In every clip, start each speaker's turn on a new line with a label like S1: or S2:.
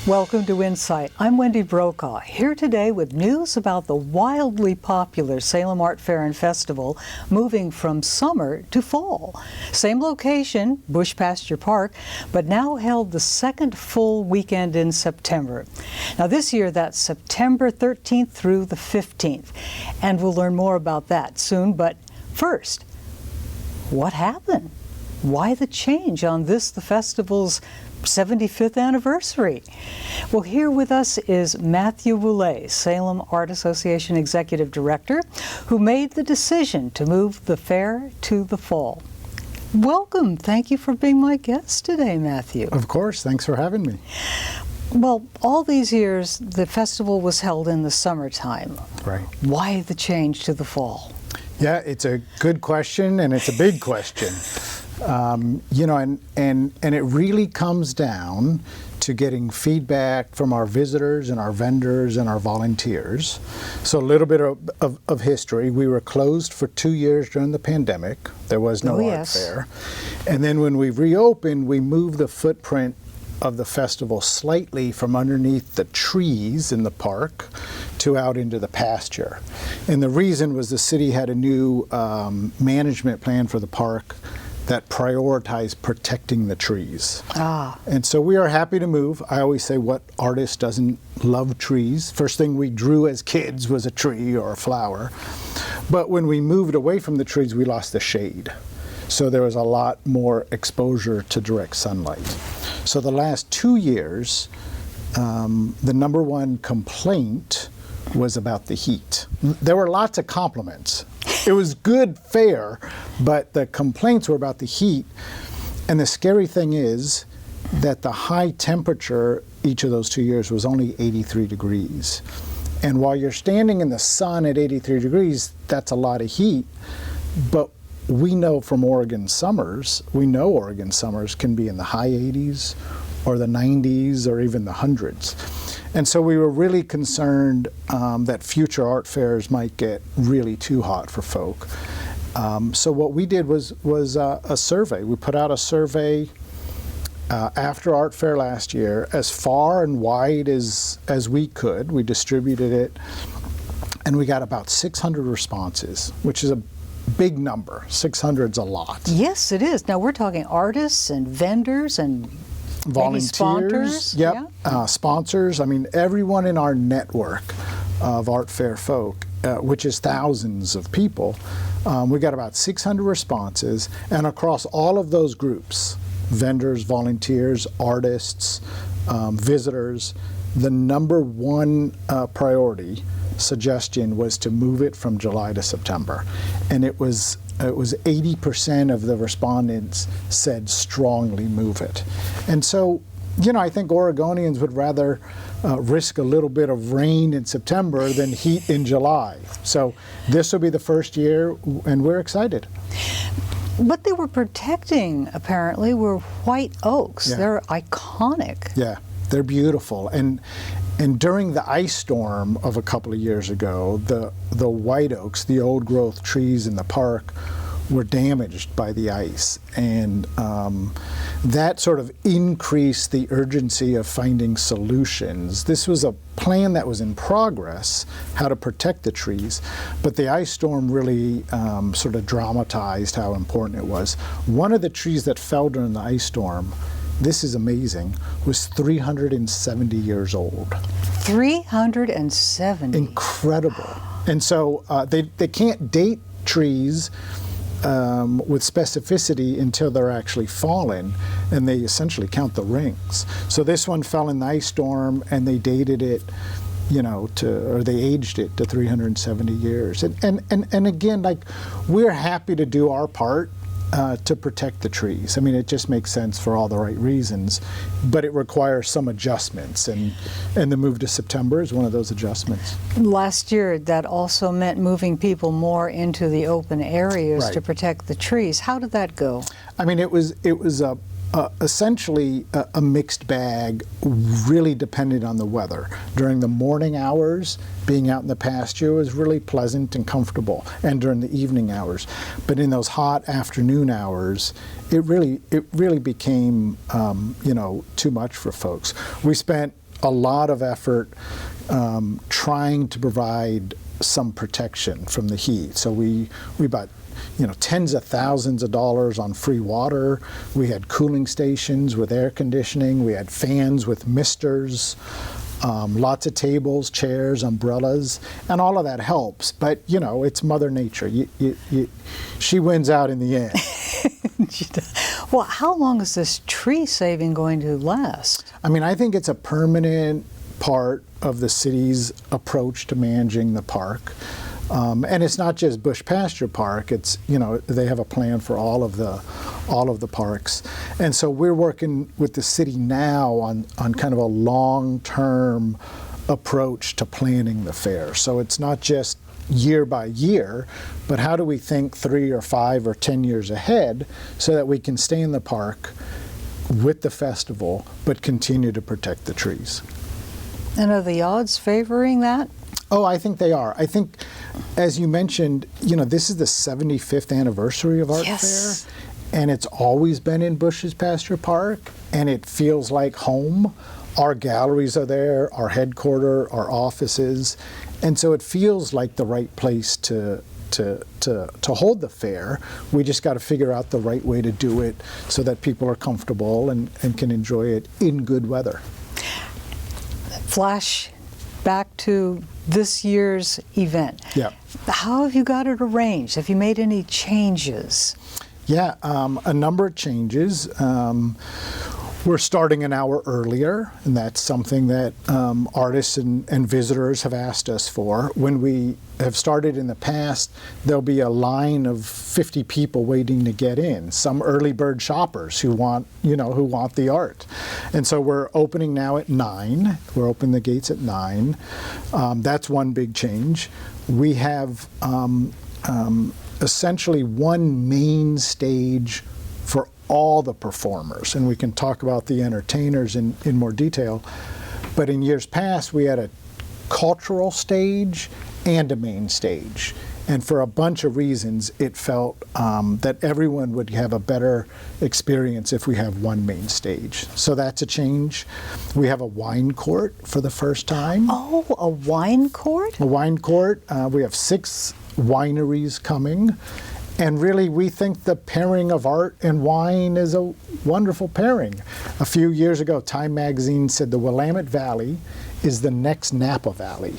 S1: Welcome to InSight. I'm Wendy Brokaw, here today with news about the wildly popular Salem Art Fair and Festival moving from summer to fall. Same location, Bush Pasture Park, but now held the second full weekend in September. Now this year that's September 13th through the 15th, and we'll learn more about that soon. But first, what happened? Why the change on this, the festival's 75th anniversary? Well, here with us is Matthew Boulay, Salem Art Association Executive Director, who made the decision to move the fair to the fall. Welcome. Thank you for being my guest today, Matthew.
S2: Of course. Thanks for having me.
S1: Well, all these years, the festival was held in the summertime.
S2: Right.
S1: Why the change to the fall?
S2: Yeah, it's a good question, and it's a big question. You know, and it really comes down to getting feedback from our visitors and our vendors and our volunteers. So a little bit of history. We were closed for 2 years during the pandemic. There was no art fair. And then when we reopened, we moved the footprint of the festival slightly from underneath the trees in the park to out into the pasture. And the reason was the city had a new management plan for the park that prioritized protecting the trees. And so we are happy to move. I always say, what artist doesn't love trees? First thing we drew as kids was a tree or a flower. But when we moved away from the trees, we lost the shade. So there was a lot more exposure to direct sunlight. So the last 2 years, the number one complaint was about the heat. There were lots of compliments. It was good fair, but the complaints were about the heat. And the scary thing is that the high temperature each of those 2 years was only 83 degrees. And while you're standing in the sun at 83 degrees, that's a lot of heat. But we know from Oregon summers, Oregon summers can be in the high 80s or the 90s or even the hundreds. And so we were really concerned that future art fairs might get really too hot for folk. So what we did was a survey. We put out a survey after art fair last year, as far and wide as we could. We distributed it, and we got about 600 responses, which is a big number. 600's a lot.
S1: Yes, it is. Now we're talking artists and vendors and
S2: volunteers, sponsors. I mean, everyone in our network of art fair folk, which is thousands of people. We got about 600 responses, and across all of those groups, vendors, volunteers, artists, visitors, the number one priority suggestion was to move it from July to September. And it was 80% of the respondents said strongly move it. And so, you know, I think Oregonians would rather risk a little bit of rain in September than heat in July. So this will be the first year, and we're excited.
S1: What they were protecting, apparently, were white oaks.
S2: Yeah.
S1: They're iconic.
S2: Yeah, they're beautiful. And during the ice storm of a couple of years ago, the white oaks, the old growth trees in the park, were damaged by the ice. And that sort of increased the urgency of finding solutions. This was a plan that was in progress, how to protect the trees, but the ice storm really sort of dramatized how important it was. One of the trees that fell during the ice storm, this is amazing, was 370 years old.
S1: 370?
S2: Incredible. And so they can't date trees with specificity until they're actually fallen, and they essentially count the rings. So this one fell in the ice storm, and they dated it, you know, or they aged it to 370 years. And again, like, we're happy to do our part to protect the trees. I mean, it just makes sense for all the right reasons, but it requires some adjustments, and the move to September is one of those adjustments.
S1: Last year, that also meant moving people more into the open areas to protect the trees. How did that go?
S2: I mean, it was a essentially a mixed bag, really depended on the weather. During the morning hours, being out in the pasture was really pleasant and comfortable, and during the evening hours. But in those hot afternoon hours, it really became too much for folks. We spent a lot of effort trying to provide some protection from the heat. So we bought tens of thousands of dollars on free water. We had cooling stations with air conditioning. We had fans with misters, lots of tables, chairs, umbrellas, and all of that helps. But it's Mother Nature. She wins out in the end.
S1: Well, how long is this tree saving going to last?
S2: I mean, I think it's a permanent part of the city's approach to managing the park. And it's not just Bush Pasture Park. It's they have a plan for all of the parks, and so we're working with the city now on kind of a long-term approach to planning the fair. So it's not just year by year, but how do we think 3 or 5 or 10 years ahead so that we can stay in the park with the festival but continue to protect the trees.
S1: And are the odds favoring that?
S2: Oh, I think they are. I think, as you mentioned, this is the 75th anniversary of Art
S1: Yes.
S2: Fair, and it's always been in Bush's Pasture Park, and it feels like home. Our galleries are there, our headquarters, our offices, and so it feels like the right place to hold the fair. We just got to figure out the right way to do it so that people are comfortable and can enjoy it in good weather.
S1: Flash back to this year's event.
S2: Yeah.
S1: How have you got it arranged? Have you made any changes?
S2: Yeah, a number of changes. We're starting an hour earlier, and that's something that artists and visitors have asked us for. When we have started in the past, there'll be a line of 50 people waiting to get in. Some early bird shoppers who want the art, and so we're opening now at 9. We're opening the gates at 9. That's one big change. We have essentially one main stage for all the performers, and we can talk about the entertainers in more detail. But in years past, we had a cultural stage and a main stage. And for a bunch of reasons, it felt that everyone would have a better experience if we have one main stage. So that's a change. We have a wine court for the first time.
S1: Oh, a wine court?
S2: A wine court. We have 6 wineries coming. And really, we think the pairing of art and wine is a wonderful pairing. A few years ago, Time magazine said the Willamette Valley is the next Napa Valley,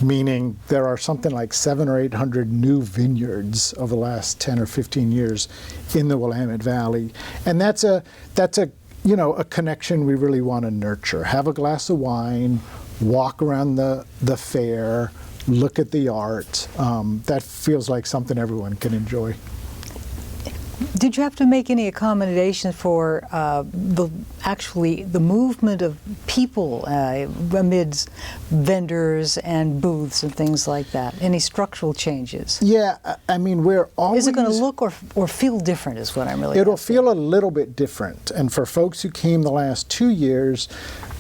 S2: meaning there are something like 700 or 800 new vineyards over the last 10 or 15 years in the Willamette Valley. And that's a connection we really want to nurture. Have a glass of wine, walk around the fair, look at the art. That feels like something everyone can enjoy.
S1: Did you have to make any accommodations for the movement of people amidst vendors and booths and things like that? Any structural changes?
S2: Yeah, I mean, we're always...
S1: Is it going to look or feel different is what I'm really
S2: It'll
S1: asking.
S2: feel a little bit different. And for folks who came the last 2 years,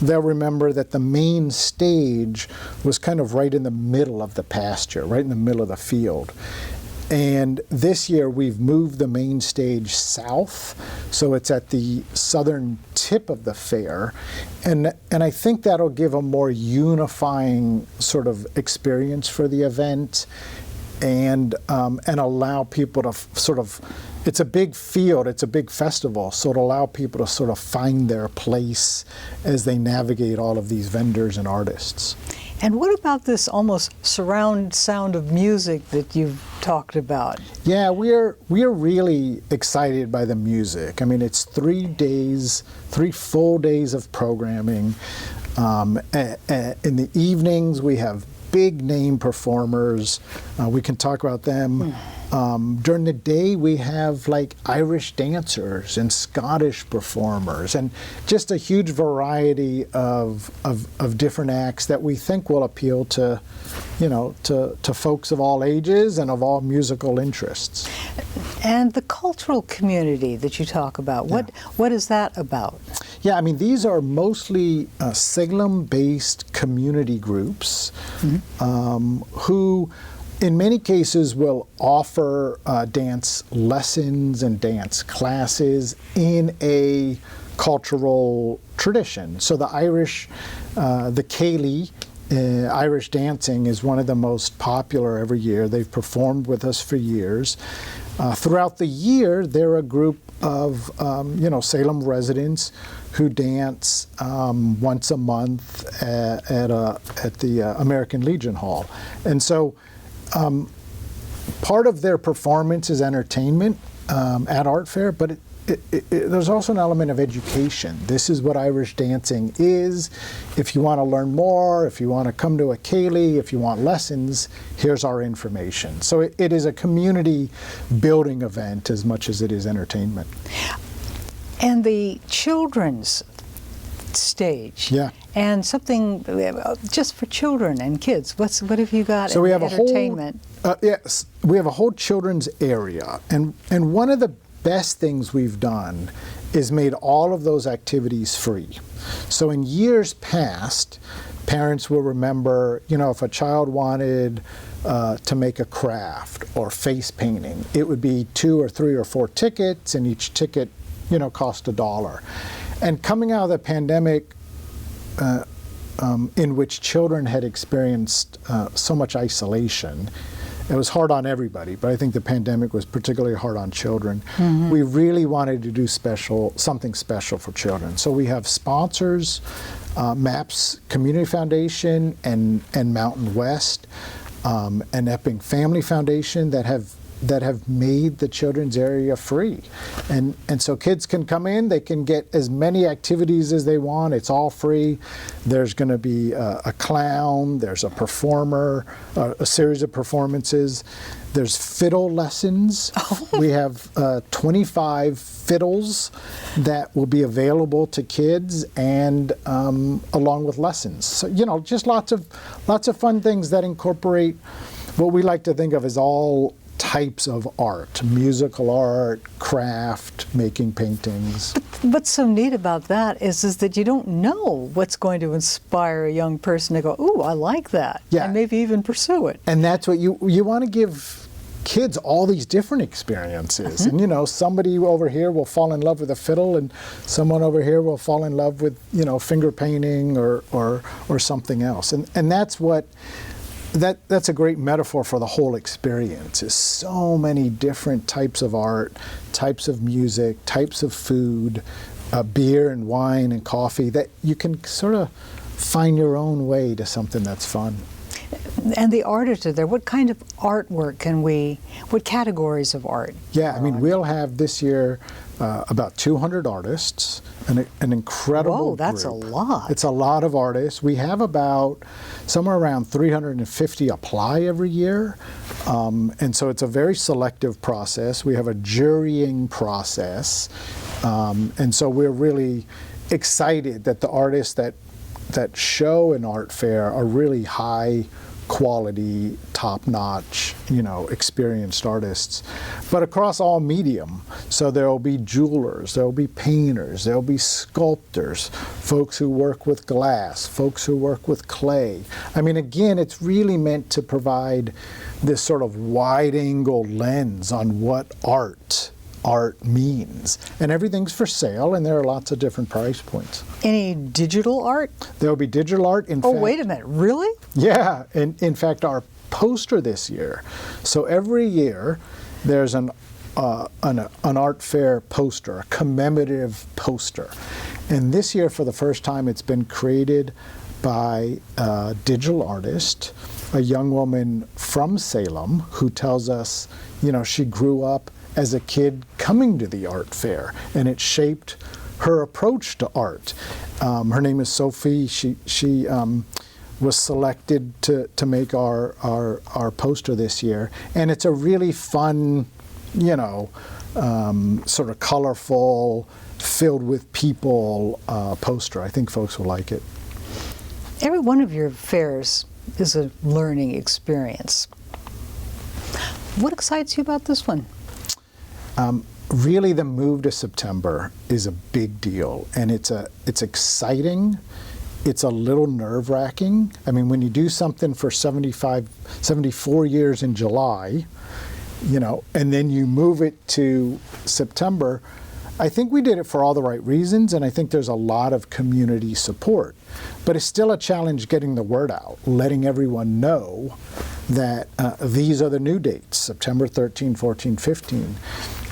S2: they'll remember that the main stage was kind of right in the middle of the pasture, right in the middle of the field. And this year we've moved the main stage south, so it's at the southern tip of the fair, and I think that'll give a more unifying sort of experience for the event, and allow people to sort of. It's a big field, it's a big festival, so it'll allow people to sort of find their place as they navigate all of these vendors and artists.
S1: And what about this almost surround sound of music that you've talked about?
S2: Yeah, we're really excited by the music. I mean, it's 3 full days of programming. In the evenings, we have big name performers. We can talk about them. During the day, we have like Irish dancers and Scottish performers, and just a huge variety of different acts that we think will appeal to folks of all ages and of all musical interests.
S1: And the cultural community that you talk about, what is that about?
S2: Yeah, I mean, these are mostly Salem-based community groups who, in many cases, will offer dance lessons and dance classes in a cultural tradition. So the Irish, the Ceilidh, Irish dancing is one of the most popular every year. They've performed with us for years. Throughout the year, they're a group of Salem residents who dance once a month at the American Legion Hall, and so part of their performance is entertainment at Art Fair, but there's also an element of education. This is what Irish dancing is. If you want to learn more, if you want to come to a Ceilidh, if you want lessons, here's our information. So it is a community building event as much as it is entertainment.
S1: And the children's stage.
S2: Yeah.
S1: And something just for children and kids. What have you got
S2: so
S1: in
S2: we have
S1: entertainment?
S2: Yes, we have a whole children's area. And one of the best things we've done is made all of those activities free. So in years past, parents will remember, if a child wanted to make a craft or face painting, it would be 2 or 3 or 4 tickets, and each ticket, cost $1. And coming out of the pandemic, in which children had experienced so much isolation, it was hard on everybody, but I think the pandemic was particularly hard on children. Mm-hmm. We really wanted to do something special for children. So we have sponsors, MAPS Community Foundation and Mountain West, and Epping Family Foundation that have made the children's area free. And so kids can come in, they can get as many activities as they want, it's all free. There's going to be a clown, there's a performer, a series of performances. There's fiddle lessons. We have 25 fiddles that will be available to kids, and along with lessons. So, just lots of fun things that incorporate what we like to think of as all types of art: musical art, craft, making paintings.
S1: What's so neat about that is that you don't know what's going to inspire a young person to go, ooh, I like that, and maybe even pursue it.
S2: And that's what you want to give kids, all these different experiences. Mm-hmm. And somebody over here will fall in love with a fiddle, and someone over here will fall in love with finger painting or something else. And that's what that's a great metaphor for the whole experience. Is so many different types of art, types of music, types of food, beer and wine and coffee, that you can sort of find your own way to something that's fun.
S1: And the artists are there. What kind of artwork what categories of art?
S2: Yeah, I mean, we'll have this year about 200 artists, an incredible
S1: Whoa, that's
S2: group.
S1: A lot.
S2: It's a lot of artists. We have about somewhere around 350 apply every year. And so it's a very selective process. We have a jurying process. And so we're really excited that the artists that show an art fair are really high quality, top-notch, experienced artists, but across all medium. So there will be jewelers, there will be painters, there will be sculptors, folks who work with glass, folks who work with clay. I mean, again, it's really meant to provide this sort of wide-angle lens on what art means. And everything's for sale, and there are lots of different price points.
S1: Any digital art?
S2: There will be digital art. In fact,
S1: wait a minute, really?
S2: Yeah, and in fact, our poster this year. So every year, there's an art fair poster, a commemorative poster. And this year, for the first time, it's been created by a digital artist, a young woman from Salem, who tells us, she grew up as a kid coming to the art fair, and it shaped her approach to art. Her name is Sophie. She was selected to make our poster this year, and it's a really fun, sort of colorful, filled with people poster. I think folks will like it.
S1: Every one of your fairs is a learning experience. What excites you about this one?
S2: Really, the move to September is a big deal, and it's exciting. It's a little nerve-wracking. I mean, when you do something for 74 years in July, and then you move it to September, I think we did it for all the right reasons, and I think there's a lot of community support. But it's still a challenge getting the word out, letting everyone know that these are the new dates, September 13, 14, 15.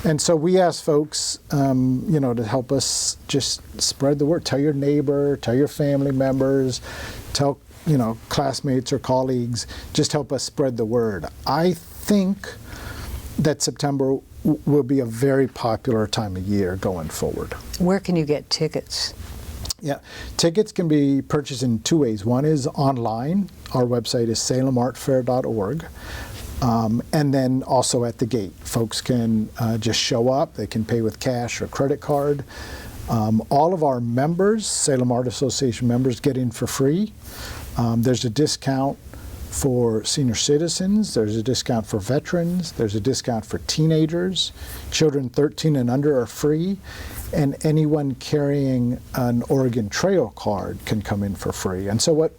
S2: And so we ask folks, to help us just spread the word. Tell your neighbor, tell your family members, tell, classmates or colleagues, just help us spread the word. I think that September will be a very popular time of year going forward.
S1: Where can you get tickets?
S2: Yeah, tickets can be purchased in two ways. One is online. Our website is salemartfair.org. And then also at the gate. Folks can just show up. They can pay with cash or credit card. All of our members, Salem Art Association members, get in for free. There's a discount for senior citizens. There's a discount for veterans. There's a discount for teenagers. Children 13 and under are free. And anyone carrying an Oregon Trail card can come in for free. And so what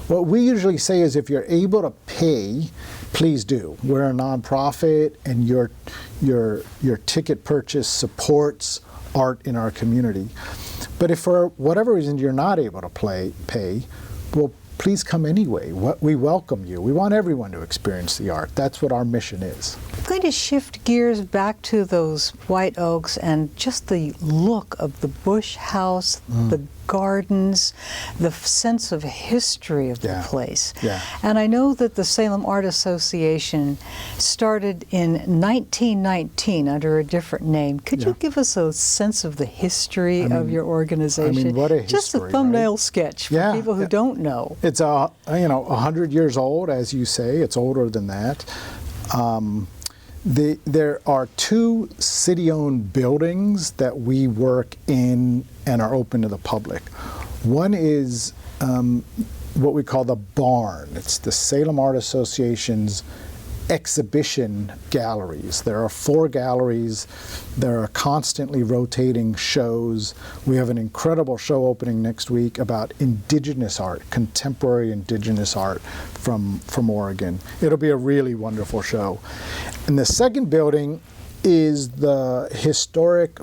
S2: we usually say is if you're able to pay, please do. We're a nonprofit, and your ticket purchase supports art in our community. But if for whatever reason you're not able to pay, well, please come anyway. We welcome you. We want everyone to experience the art. That's what our mission is.
S1: I'm going to shift gears back to those white oaks and just the look of the Bush House, the gardens, the sense of history of the place.
S2: Yeah.
S1: And I know that the Salem Art Association started in 1919 under a different name. Could you give us a sense of the history of your organization?
S2: I mean, what a history,
S1: just a thumbnail
S2: right?
S1: sketch for people who don't know.
S2: It's 100 years old, as you say. It's older than that. There are two city-owned buildings that we work in and are open to the public. One is what we call the barn. It's the Salem Art Association's exhibition galleries. There are 4 galleries. There are constantly rotating shows. We have an incredible show opening next week about indigenous art, contemporary indigenous art from Oregon. It'll be a really wonderful show. And the second building is the historic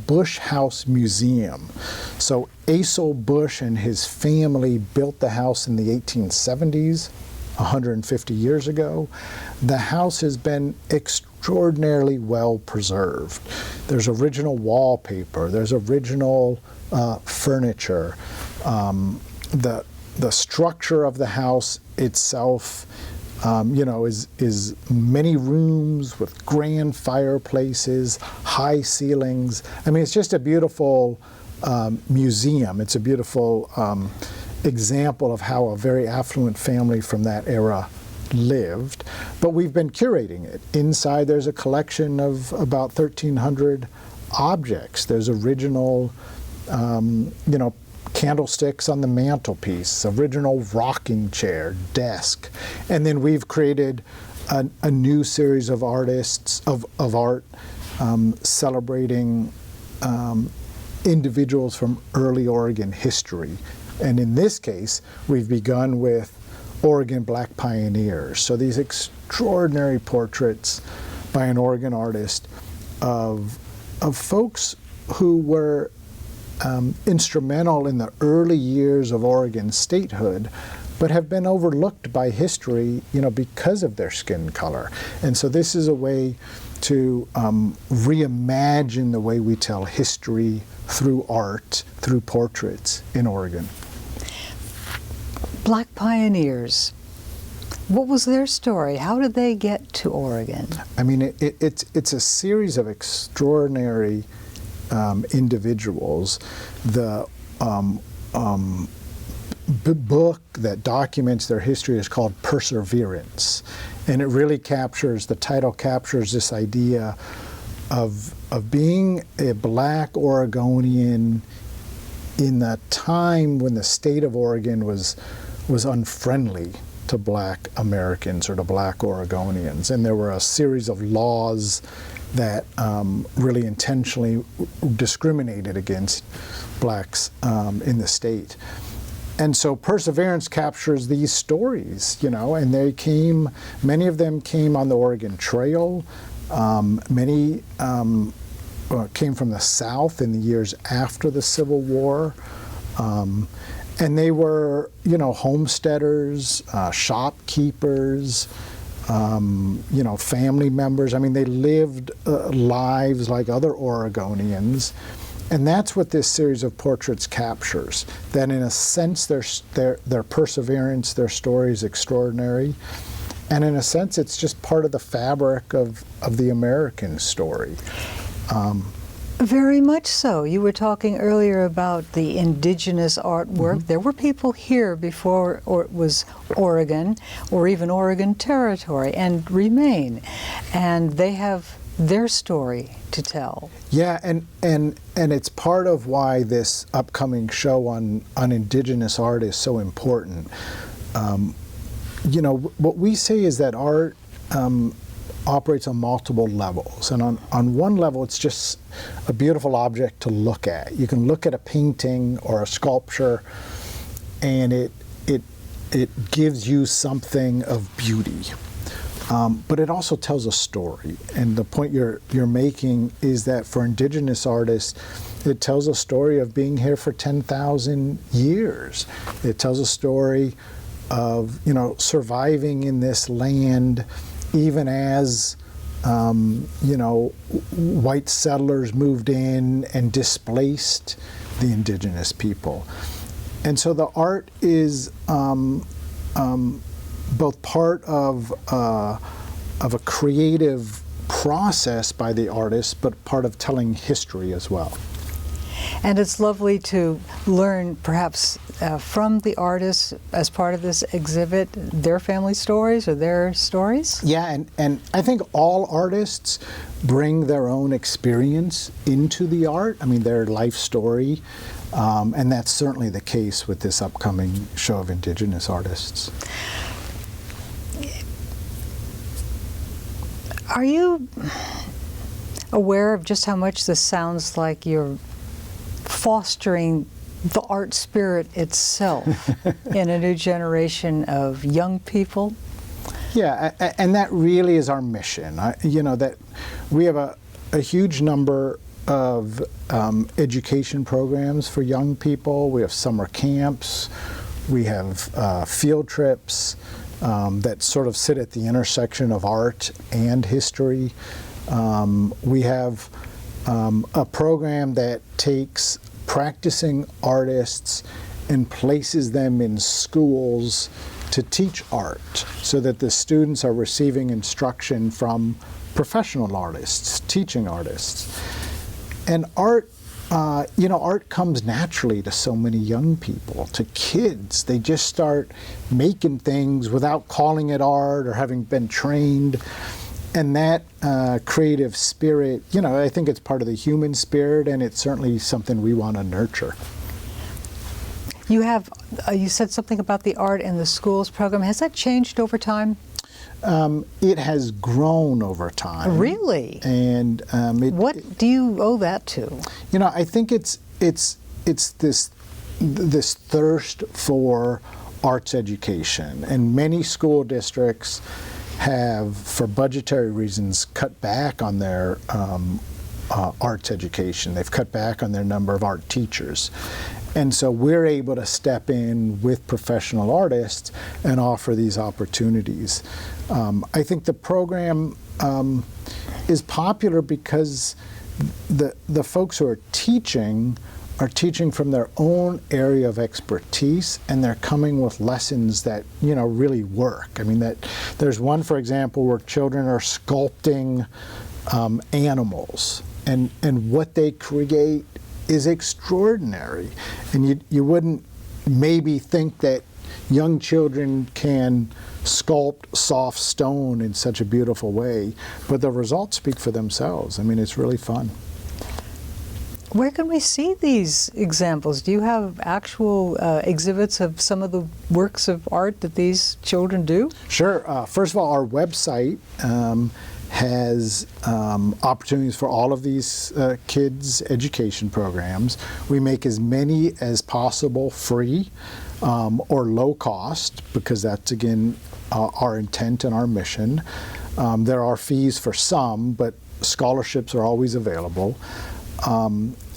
S2: Bush House Museum. So Asel Bush and his family built the house in the 1870s. 150 years ago. The house has been extraordinarily well preserved. There's original wallpaper, there's original furniture. The structure of the house itself is many rooms with grand fireplaces, high ceilings. I mean, it's just a beautiful museum. It's a beautiful example of how a very affluent family from that era lived. But we've been curating it. Inside there's a collection of about 1,300 objects. There's original, candlesticks on the mantelpiece, original rocking chair, desk. And then we've created a new series of artists, of art, celebrating individuals from early Oregon history. And in this case, we've begun with Oregon Black pioneers. So these extraordinary portraits by an Oregon artist of folks who were instrumental in the early years of Oregon statehood, but have been overlooked by history, because of their skin color. And so this is a way to reimagine the way we tell history through art, through portraits in Oregon.
S1: Black pioneers. What was their story? How did they get to Oregon?
S2: I mean, it's a series of extraordinary individuals. The book that documents their history is called Perseverance, and it really the title captures this idea of being a Black Oregonian in the time when the state of Oregon was unfriendly to Black Americans or to Black Oregonians. And there were a series of laws that really intentionally discriminated against Blacks in the state. And so Perseverance captures these stories, you know, and many of them came on the Oregon Trail. Many came from the South in the years after the Civil War. And they were, you know, homesteaders, shopkeepers, you know, family members. I mean, they lived lives like other Oregonians. And that's what this series of portraits captures. That in a sense, their perseverance, their story is extraordinary. And in a sense, it's just part of the fabric of the American story.
S1: Very much so. You were talking earlier about the indigenous artwork.
S2: Mm-hmm.
S1: There were people here before it was Oregon, or even Oregon Territory, and remain. And they have their story to tell.
S2: Yeah, and it's part of why this upcoming show on indigenous art is so important. You know, what we say is that art operates on multiple levels. And on one level, it's just a beautiful object to look at. You can look at a painting or a sculpture, and it gives you something of beauty. But it also tells a story. And the point you're making is that for indigenous artists, it tells a story of being here for 10,000 years. It tells a story of, you know, surviving in this land even as, you know, white settlers moved in and displaced the indigenous people. And so the art is both part of a creative process by the artist, but part of telling history as well.
S1: And it's lovely to learn, perhaps, from the artists as part of this exhibit, their family stories or their stories?
S2: Yeah, and I think all artists bring their own experience into the art. I mean, their life story, and that's certainly the case with this upcoming show of indigenous artists.
S1: Are you aware of just how much this sounds like you're fostering the art spirit itself in a new generation of young people?
S2: Yeah, and that really is our mission. You know, that we have a huge number of education programs for young people. We have summer camps. We have field trips that sort of sit at the intersection of art and history. We have a program that takes practicing artists and places them in schools to teach art so that the students are receiving instruction from professional artists, teaching artists. And art, you know, art comes naturally to so many young people, to kids. They just start making things without calling it art or having been trained. And that creative spirit, you know, I think it's part of the human spirit, and it's certainly something we want to nurture.
S1: You have, you said something about the art in the schools program. Has that changed over time?
S2: It has grown over time.
S1: Really?
S2: And
S1: what do you owe that to?
S2: You know, I think it's this thirst for arts education, and many school districts have, for budgetary reasons, cut back on their arts education. They've cut back on their number of art teachers. And so we're able to step in with professional artists and offer these opportunities. I think the program is popular because the folks who are teaching from their own area of expertise, and they're coming with lessons that, you know, really work. I mean, that there's one, for example, where children are sculpting animals, and what they create is extraordinary. And you wouldn't maybe think that young children can sculpt soft stone in such a beautiful way, but the results speak for themselves. I mean, it's really fun.
S1: Where can we see these examples? Do you have actual exhibits of some of the works of art that these children do?
S2: Sure. First of all, our website has opportunities for all of these kids' education programs. We make as many as possible free or low cost, because that's, again, our intent and our mission. There are fees for some, but scholarships are always available.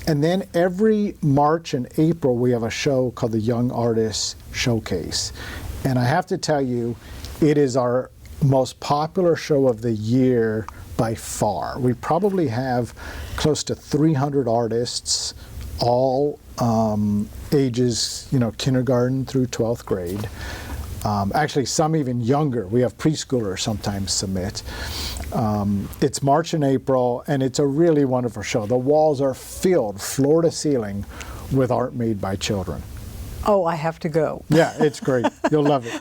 S2: And then every March and April, we have a show called the Young Artists Showcase. And I have to tell you, it is our most popular show of the year by far. We probably have close to 300 artists, all ages, kindergarten through 12th grade. Actually, some even younger. We have preschoolers sometimes submit. It's March and April, and it's a really wonderful show. The walls are filled, floor to ceiling, with art made by children.
S1: Oh, I have to go.
S2: Yeah, it's great. You'll love it.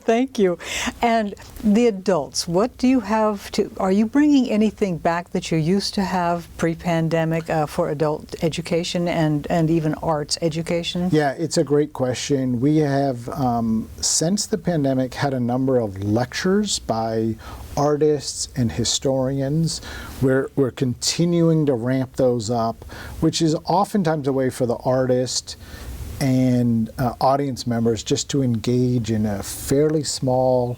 S1: Thank you. And the adults, what do you have to, are you bringing anything back that you used to have pre-pandemic for adult education and even arts education?
S2: Yeah, it's a great question. We have, since the pandemic, had a number of lectures by artists and historians. We're continuing to ramp those up, which is oftentimes a way for the artist and audience members just to engage in a fairly small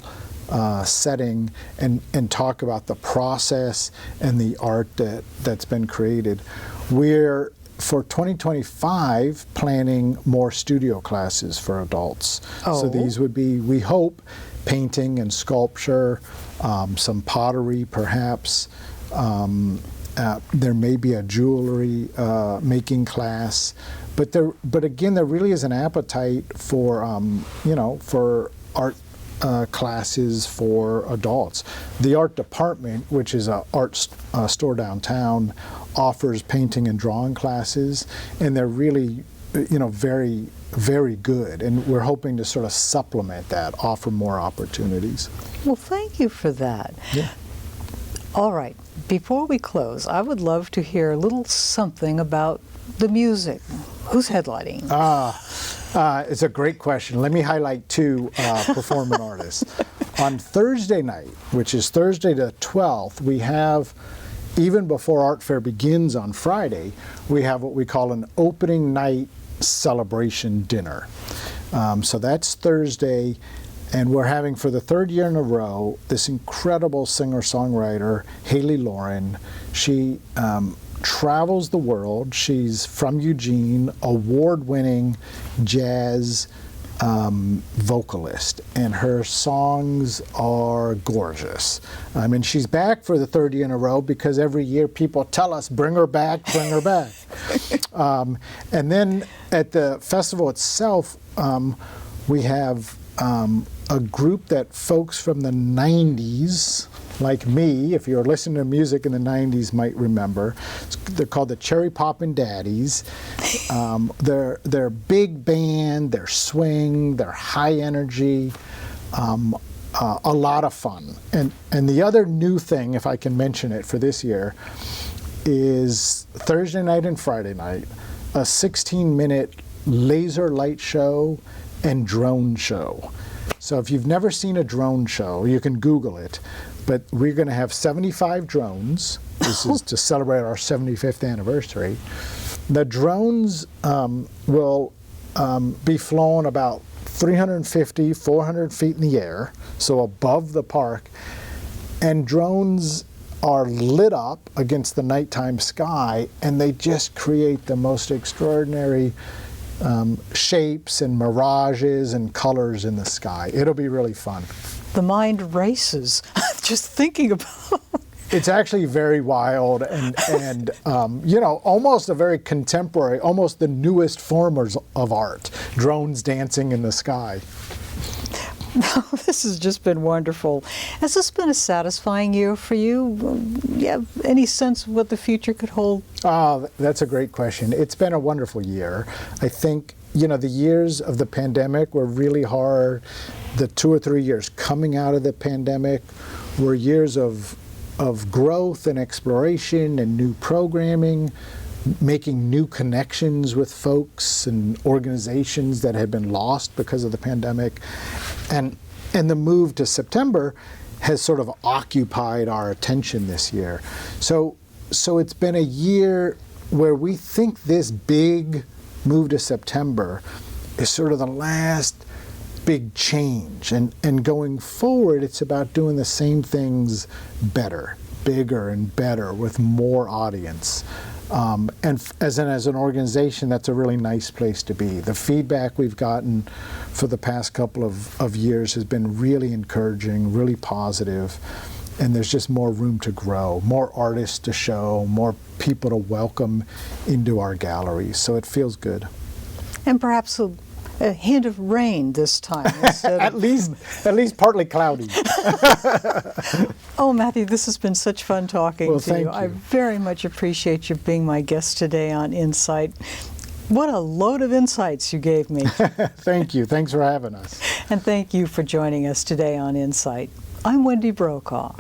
S2: setting and talk about the process and the art that's been created. We're, for 2025, planning more studio classes for adults.
S1: Oh.
S2: So these would be, we hope, painting and sculpture, some pottery perhaps. There may be a jewelry making class. But again, there really is an appetite for, for art classes for adults. The art department, which is an art store downtown, offers painting and drawing classes, and they're really, very, very good. And we're hoping to sort of supplement that, offer more opportunities.
S1: Well, thank you for that.
S2: Yeah.
S1: All right. Before we close, I would love to hear a little something about the music. Who's headlining?
S2: It's a great question. Let me highlight two performing artists. On Thursday night, which is Thursday the 12th, we have, even before Art Fair begins on Friday, we have what we call an opening night celebration dinner. So that's Thursday, and we're having, for the third year in a row, this incredible singer-songwriter, Haley Lauren. She travels the world. She's from Eugene, award-winning jazz vocalist, and her songs are gorgeous. I mean, she's back for the third year in a row because every year people tell us, bring her back, bring her back. And then at the festival itself, we have a group that folks from the 90s, like me, if you're listening to music in the 90s, might remember. They're called the Cherry Poppin' Daddies. They're big band, they're swing, they're high energy, a lot of fun. And the other new thing, if I can mention it for this year, is Thursday night and Friday night, a 16-minute laser light show and drone show. So if you've never seen a drone show, you can Google it. But we're going to have 75 drones. This is to celebrate our 75th anniversary. The drones will be flown about 350, 400 feet in the air, so above the park. And drones are lit up against the nighttime sky, and they just create the most extraordinary shapes and mirages and colors in the sky. It'll be really fun.
S1: The mind races just thinking about.
S2: It's actually very wild and almost a very contemporary, almost the newest forms of art. Drones dancing in the sky.
S1: This has just been wonderful. Has this been a satisfying year for you? Do you have any sense of what the future could hold?
S2: That's a great question. It's been a wonderful year. I think, the years of the pandemic were really hard. The 2 or 3 years coming out of the pandemic were years of growth and exploration and new programming. making new connections with folks and organizations that had been lost because of the pandemic. And the move to September has sort of occupied our attention this year. So it's been a year where we think this big move to September is sort of the last big change. And going forward, it's about doing the same things better, bigger and better with more audience. And as an organization, that's a really nice place to be. The feedback we've gotten for the past couple of years has been really encouraging, really positive, and there's just more room to grow, more artists to show, more people to welcome into our galleries. So it feels good.
S1: And perhaps a hint of rain this time.
S2: At least partly cloudy.
S1: Oh, Matthew, this has been such fun talking to
S2: Thank
S1: you.
S2: you.
S1: I very much appreciate you being my guest today on InSight. What a load of insights you gave me.
S2: Thank you. Thanks for having us.
S1: And thank you for joining us today on InSight. I'm Wendy Brokaw.